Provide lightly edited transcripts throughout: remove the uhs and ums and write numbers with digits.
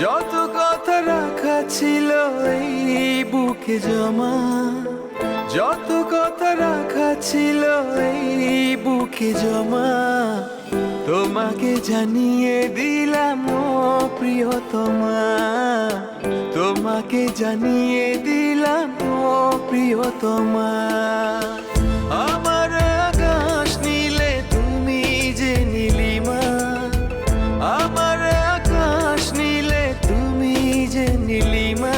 যত কথা রাখা ছিল এই বুকে জমা, যত কথা রাখা ছিল এই বুকে জমা, তোমাকে জানিয়ে দিলাম ও প্রিয়তমা, তোমাকে জানিয়ে দিলাম ও প্রিয়তমা। আমার আকাশ নীলে তুমি যে নীলিমা, আমার আকাশ নীলে তুমি যে নীলিমা,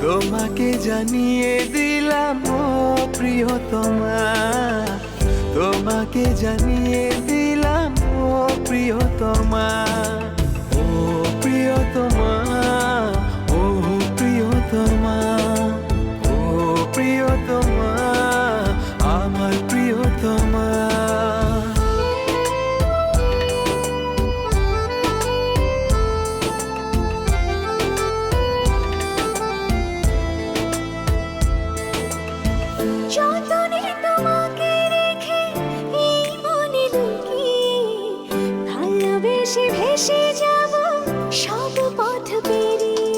তোমাকে জানিয়ে দিলাম ও প্রিয়তমা, তোমাকে জানিয়ে দিলাম ও প্রিয়তমা। ও প্রিয়তমা, ও প্রিয়তমা, ও প্রিয়তমা, আমার প্রিয়তমা। যতনে তোমাকে রেখে এই মনে লুকিয়ে, ভালোবেসে ভেসে যাব সব পথ পেরিয়ে।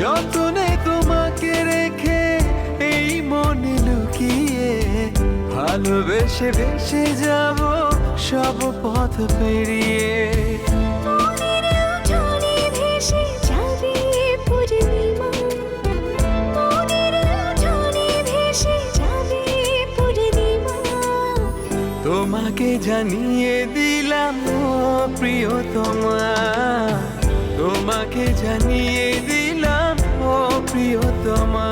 যতনে তোমাকে রেখে এই মনে লুকিয়ে, ভালোবেসে ভেসে যাব সব পথ পেরিয়ে। মনের উঠোনে ভেসে যাবে পূর্ণিমা, মনের উঠোনে ভেসে যাবে পূর্ণিমা, তোমাকে জানিয়ে দিলাম ও প্রিয়তমা, তোমাকে জানিয়ে দিলাম ও প্রিয়তমা।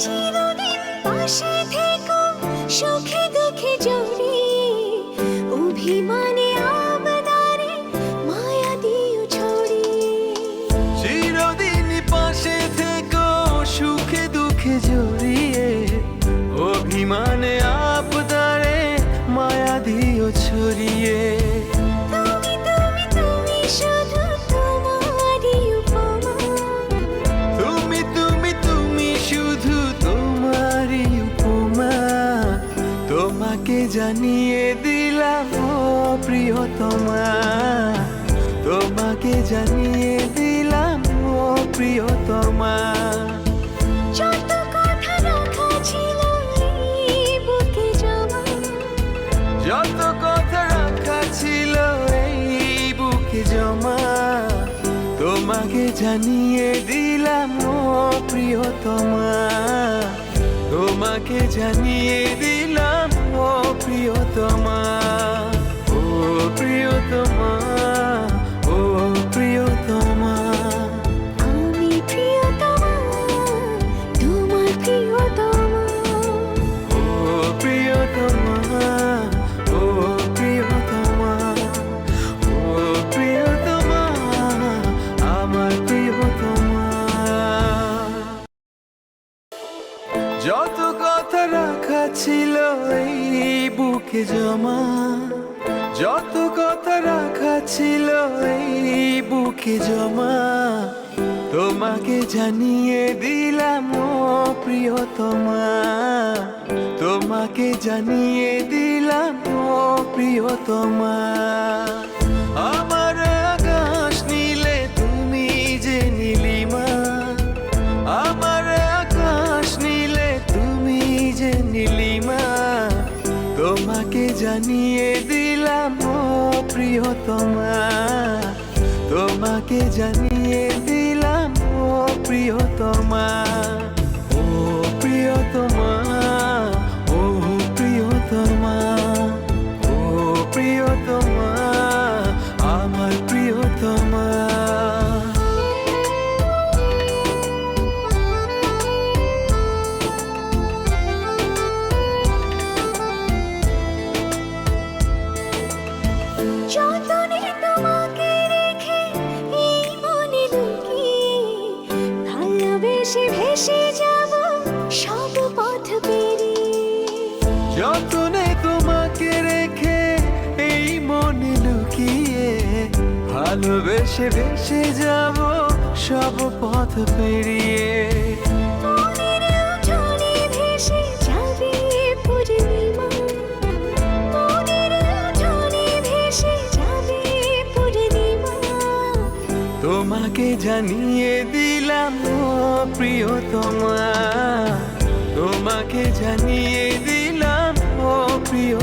চিরদিন পাশে থেকো সুখে দুঃখে জড়িয়ে, অভিমানে আবদারে মায়া দিও ছড়িয়ে। চিরদিন পাশে থেকো সুখে দুঃখে জড়িয়ে, অভিমানে আবদারে মায়া দিও ছড়িয়ে। তুমি তুমি তুমি শুধু তোমারই উপমা, তুমি তুমি তুমি শুধু তোমারই উপমা, তোমাকে জানিয়ে দিলাম ও প্রিয়তমা, তোমাকে জানিয়ে দিলাম ও প্রিয়তমা। যত কথা রাখা ছিল এই বুকে জমা, যত কথা রাখা ছিল এই বুকে জমা, তোমাকে জানিয়ে দিলাম ও প্রিয়তমা, তোমাকে জানিয়ে দিলাম ও প্রিয়তমা। ও প্রিয়তমা, ও প্রিয়তমা, আমি প্রিয়তমা, তোমার প্রিয়তমা। ও প্রিয়তমা, ও প্রিয়তমা, ও প্রিয়তমা, আমার প্রিয়তমা। যত কথা রাখা ছিল এই বুকে জমা, যত কথা রাখা ছিল এই বুকে জমা, তোমাকে জানিয়ে দিলাম ও প্রিয়তমা, তোমাকে জানিয়ে দিলাম ও প্রিয়তমা। আমার আকাশ নীলে তুমি যে নীলিমা, আমার আকাশ নীলে তুমি যে নীলিমা, তোমাকে জানিয়ে দিলাম ও প্রিয়তমা, তোমাকে জানিয়ে দিলাম ও প্রিয়তমা। ও প্রিয়তমা, ও প্রিয়তমা, ও প্রিয়তমা, আমার প্রিয়তমা। যতনে তোমাকে রেখে এই মনে লুকিয়ে, ভালোবেসে ভেসে যাব সব পথ পেরিয়ে। যতনে তোমাকে রেখে এই মনে লুকিয়ে, ভালোবেসে ভেসে যাব সব পথ পেরিয়ে। মনের উঠোনে ভেসে যাবে পূর্ণিমা, মনের উঠোনে ভেসে যাবে পূর্ণিমা। তোমাকে জানিয়ে দিলাম ও প্রিয়তমা, তোমাকে জানিয়ে দিলাম ও প্রিয়